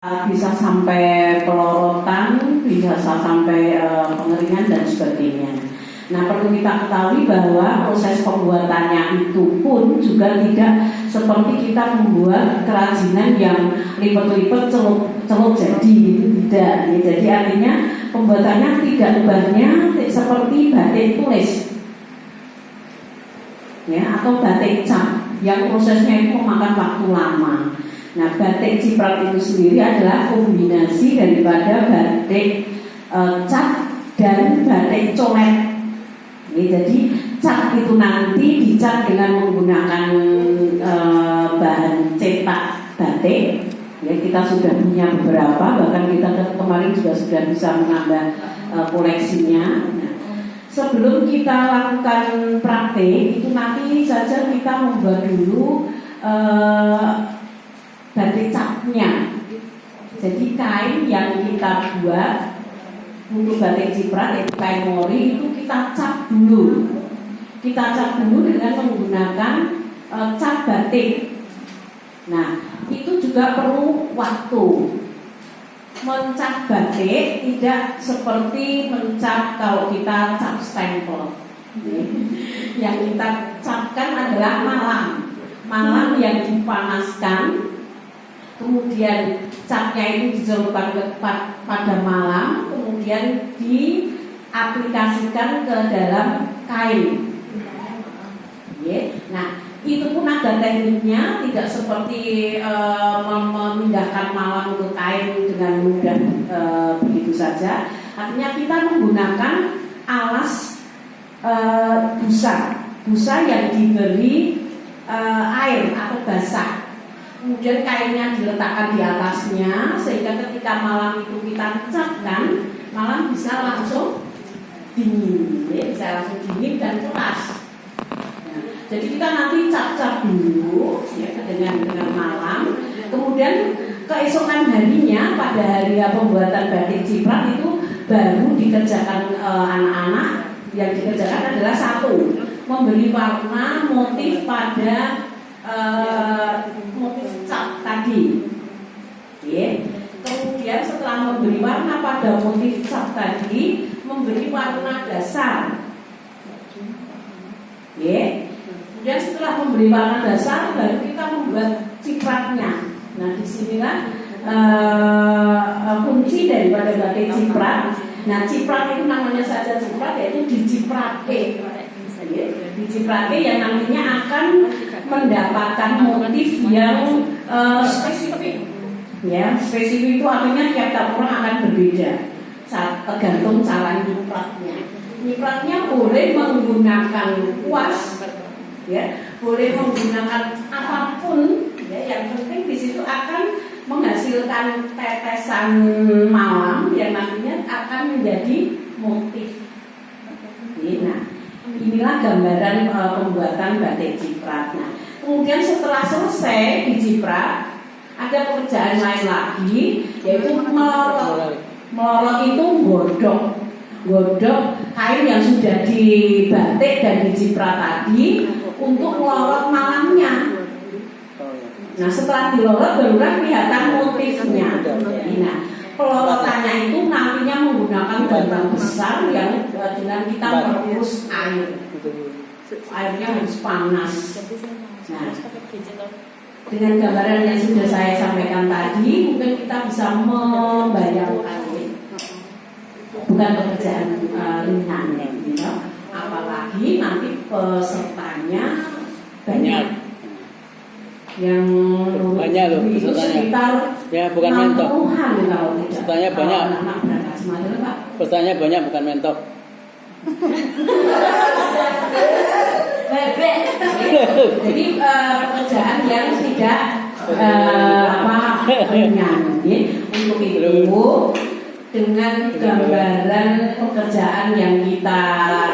bisa sampai pelorotan, bisa sampai pengeringan dan sebagainya. Nah, perlu kita ketahui bahwa proses pembuatannya itu pun juga tidak seperti kita membuat kerajinan yang lipat-lipat celup jadi, itu tidak. Jadi artinya pembuatannya tidak ubahnya seperti batik tulis, ya, atau batik cap yang prosesnya itu memakan waktu lama. Nah, batik ciprat itu sendiri adalah kombinasi daripada batik cat dan batik coret. Jadi cat itu nanti dicat dengan menggunakan bahan cetak batik. Ya, kita sudah punya beberapa, bahkan kita kemarin juga sudah bisa menambah koleksinya. Nah, sebelum kita lakukan praktik itu nanti saja kita membuat dulu batik capnya. Jadi kain yang kita buat untuk batik ciprat yaitu kain mori itu kita cap dulu. Kita cap dulu dengan menggunakan cap batik. Nah, itu juga perlu waktu. Mencap batik tidak seperti mencap kalau kita cap stempel. Yang kita capkan adalah malam yang dipanaskan. Kemudian capnya itu dicelupkan pada malam, kemudian diaplikasikan ke dalam kain. Nah, itu pun ada tekniknya, tidak seperti memindahkan malam ke kain dengan mudah begitu saja. Artinya kita menggunakan alas busa yang diberi air atau basah. Kemudian kainnya diletakkan di atasnya sehingga ketika malam itu kita capkan, malam bisa langsung dingin, ya, bisa langsung dingin dan keras. Nah, jadi kita nanti cap dulu ya, dengan malam. Kemudian keesokan harinya pada hari pembuatan batik ciprat itu baru dikerjakan anak-anak. Yang dikerjakan adalah satu, memberi warna motif pada motif cap tadi. Kemudian setelah memberi warna pada motif cap tadi, memberi warna dasar. Kemudian setelah memberi warna dasar, baru kita membuat cipratnya. Nah, disinilah kunci daripada batik ciprat. Nah, ciprat itu namanya saja ciprat, yaitu diciprate. Diciprate yang nantinya akan mendapatkan motif yang spesifik. Ya, spesifik itu artinya tiap orang akan berbeda, tergantung cara nyipratnya. Nyipratnya boleh menggunakan kuas, ya, boleh menggunakan apapun. Ya, yang penting di situ akan menghasilkan tetesan malam yang nantinya akan menjadi motif. Nah, inilah gambaran pembuatan batik ciprat. Nah, kemudian setelah selesai diciprat, ada pekerjaan lain lagi, yaitu melorot. Melorot itu godok kain yang sudah dibatik dan diciprat tadi untuk melorot malamnya. Nah, setelah dilorot barulah kelihatan motifnya. Nah, pelorotannya itu nantinya menggunakan bambang besar yang dengan kita merebus air. Airnya harus panas. Nah, dengan gambaran yang sudah saya sampaikan tadi, mungkin kita bisa membayangkan, bukan pekerjaan ringan, gitu. Apalagi nanti pesertanya banyak. Yang banyak loh pesertanya. Sekitar ya, bukan mentok. Pesertanya banyak. Pesertanya banyak, bukan mentok. Jadi pekerjaan yang tidak ringan. Untuk itu dengan gambaran pekerjaan yang kita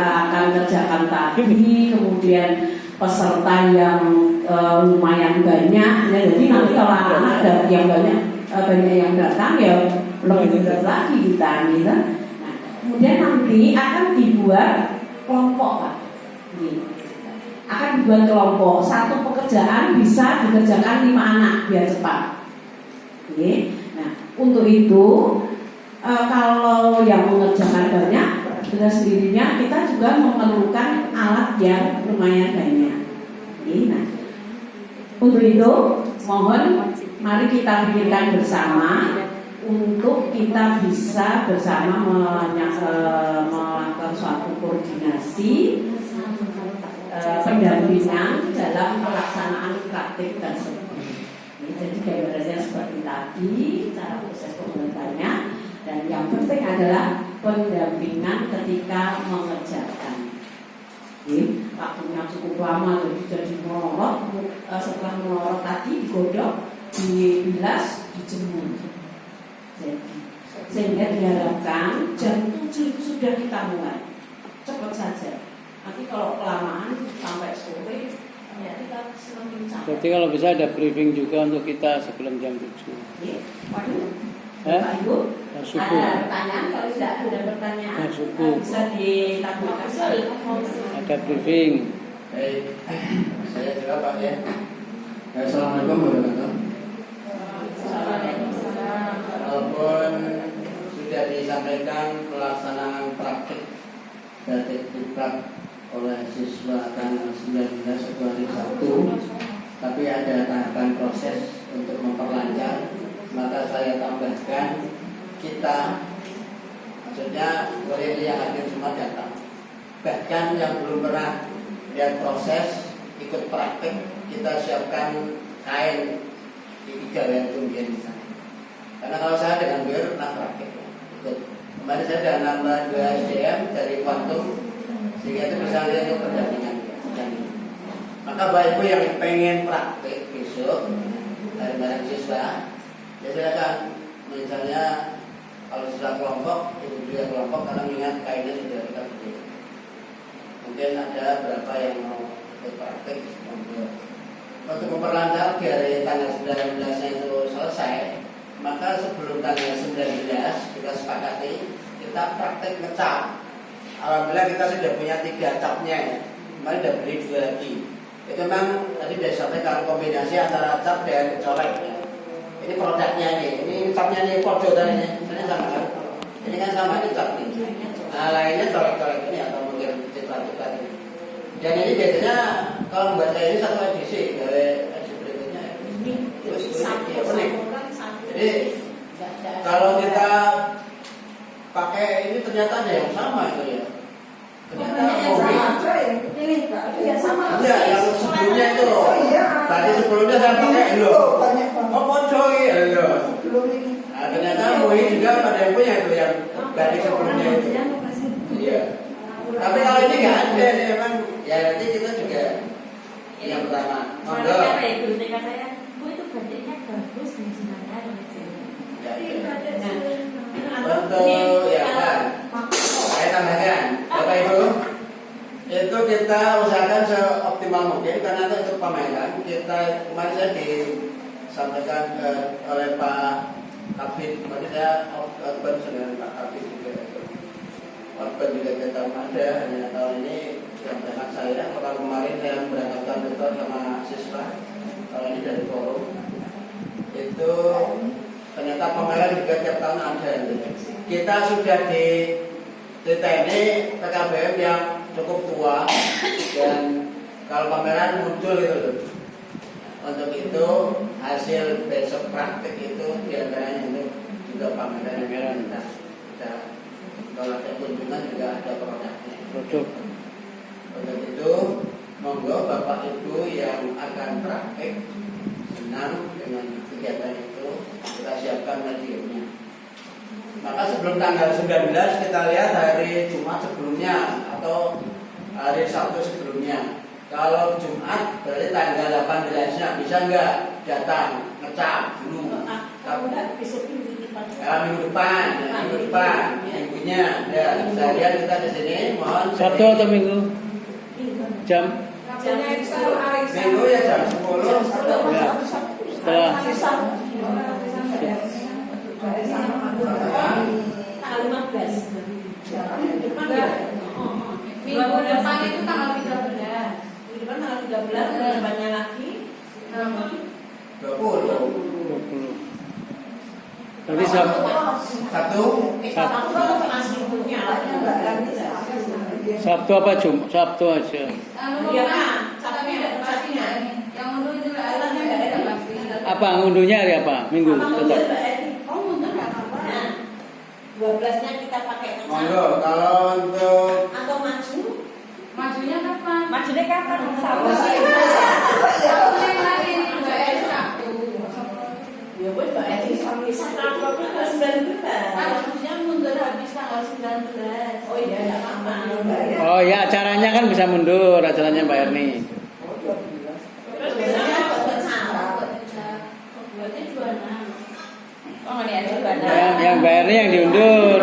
akan kerjakan tadi, kemudian peserta yang lumayan banyak, ya, jadi nanti kalau anak-anak ada yang banyak yang datang, ya lebih berat lagi kita, gitu. Nah, kemudian nanti akan dibuat kelompok, Pak. Akan dibuat kelompok. Satu pekerjaan bisa dikerjakan 5 anak biar cepat. Nah, Untuk itu kalau yang mengerjakan banyak dengan sendirinya kita juga memerlukan alat yang lumayan banyak. Nah, untuk itu mohon mari kita pikirkan bersama untuk kita bisa bersama melakukan suatu koordinasi pendampingan dalam pelaksanaan praktik tersebut. Jadi gambarannya seperti tadi cara proses pembuatannya, dan yang penting adalah pendampingan ketika mengerjakan. Waktunya cukup lama jadi melorot. Setelah melorot tadi digodok, dibilas, dijemur. Sehingga diharapkan jam 7 itu sudah kita mulai. Cepat saja. Nanti kalau kelamaan sampai sore ya kita semakin capek. Jadi kalau bisa ada briefing juga untuk kita sebelum jam 7. Bapak Ibu, subuh. ada pertanyaan? Kalau tidak ada pertanyaan, bisa ditabungkan. Ada briefing. Baik, saya juga Pak ya. Assalamualaikum warahmatullahi wabarakatuh. Walaupun sudah disampaikan pelaksanaan praktik batik diklat oleh siswa tanggal 19 Februari 1, tapi ada tahapan proses untuk memperlancar. Maka saya tambahkan kita, maksudnya boleh yang hadir semua datang. Bahkan yang belum pernah lihat proses ikut praktik, kita siapkan kain di 3 yang kemudian di sana. Karena kalau saya dengan gue pernah praktik ikut. Kemarin saya sudah nambah 2 SDM dari kuantum, sehingga itu bisa lihat untuk pendampingan. Maka Bapak Ibu yang pengen praktik besok dari barang siswa, ya silakan. Misalnya kalau sudah kelompok, itu juga kelompok karena mengingat kainnya sudah kita beri. Mungkin ada berapa yang mau ikut praktik untuk memperlancar biar tanggal 19-nya itu selesai. Maka sebelum tanggal 19 kita sepakati kita praktik ngecap. Alhamdulillah kita sudah punya 3 capnya ya. Kemarin sudah beli 2 lagi. Itu memang tadi sudah sampaikan kombinasi antara cap dan colek ya. Ini produknya nih, ini capnya nih podo tadi nih. Ini sama kan? Ini kan sama, ini cap nih. Nah lainnya colek-colek ini atau mungkin coklat-coklat ini. Dan ini biasanya kalau membaca ini 1 edisi dari edisi berikutnya. Terus unik. Jadi kalau kita pakai ini ternyata ada yang sama itu ya. Ternyata sama. Iya, yang sebelumnya itu. Tadi sebelumnya saya pakai loh. Oh pocong ya loh. Nah, ternyata MUI juga ada yang punya itu yang dari sebelumnya itu. Iya. Tapi kalau ini nggak ada, ini memang ya nanti kita juga yang pertama. Monggo. Guru TK saya, Bu itu batiknya bagus di mana? Untuk ya kan, saya tambahkan, Bapak Ibu, itu kita usahakan seoptimal mungkin karena untuk pameran kita kemarin saya disampaikan oleh Pak Kabit, kemarin saya open dengan Pak Kabit juga, open juga kita ada hanya tahun ini yang berangkat saya, kalau kemarin yang berangkatkan betul sama siswa, kalau ini dari forum itu. Ternyata pameran juga tiap tahun ada. Kita sudah di TTN PKBM yang cukup tua dan kalau pameran muncul itu loh. Untuk itu hasil besok praktik itu diantaranya itu juga pameran kita. Kalau ada kunjungan juga ada produknya. Untuk itu monggo Bapak Ibu yang akan praktik senang dengan kegiatan itu. Kita siapkan mediumnya. Maka sebelum tanggal 19 kita lihat hari Jumat sebelumnya atau hari Sabtu sebelumnya. Kalau Jumat berarti tanggal 18-nya bisa nggak datang ngecap dulu? Ya, minggu depan, minggunya. Ya, seharian kita di sini. Mohon. Sabtu atau Minggu? Jam? Minggu ya jam 10. Ya. Setelah tanggal 15. Minggu depan itu tanggal 13. Minggu depan tanggal 13, depannya lagi 20. Berarti Sabtu. Sabtu apa Jumat? Sabtu aja. Iya Pak, Sabtu ada pastinya. Apa ngunduhnya hari apa? Minggu tetap. Oh, mundur nggak apa-apa. 12-nya kita pakai Monggo, kalau untuk atau maju. Majunya kapan? Majunya kapan? Sabtu. Ya wes Mbak Edi sampai tanggal 19. Majunya mundur habis tanggal 19. Oh iya, enggak apa-apa. Oh ya, acaranya kan bisa mundur, acaranya Mbak Erni. Terus biasanya buat salah. Berarti 26. Oh, ini ada 26. Yang Mbak Erni yang diundur.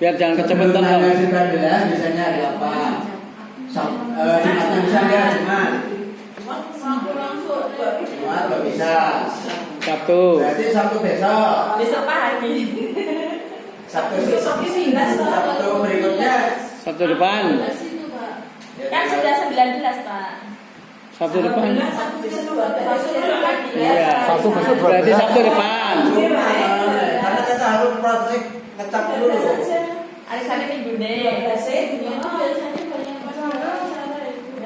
Biar jangan kecepatan. tanggal 19 biasanya hari apa? Jumatnya bisa nggak Jumat? Jumat nggak bisa. Sabtu. Berarti Sabtu besok. Besok pagi. Sabtu Besok ini 19. Sabtu berikutnya. Sabtu depan. Kan sudah 19, Pak. Sabtu depan. Sabtu besok 12. Besok pagi. Iya. Sabtu besok Berarti 12. Sabtu depan. Karena kita harus praktek ngecap dulu. Arisannya minggu deh. Biasanya banyak masalah.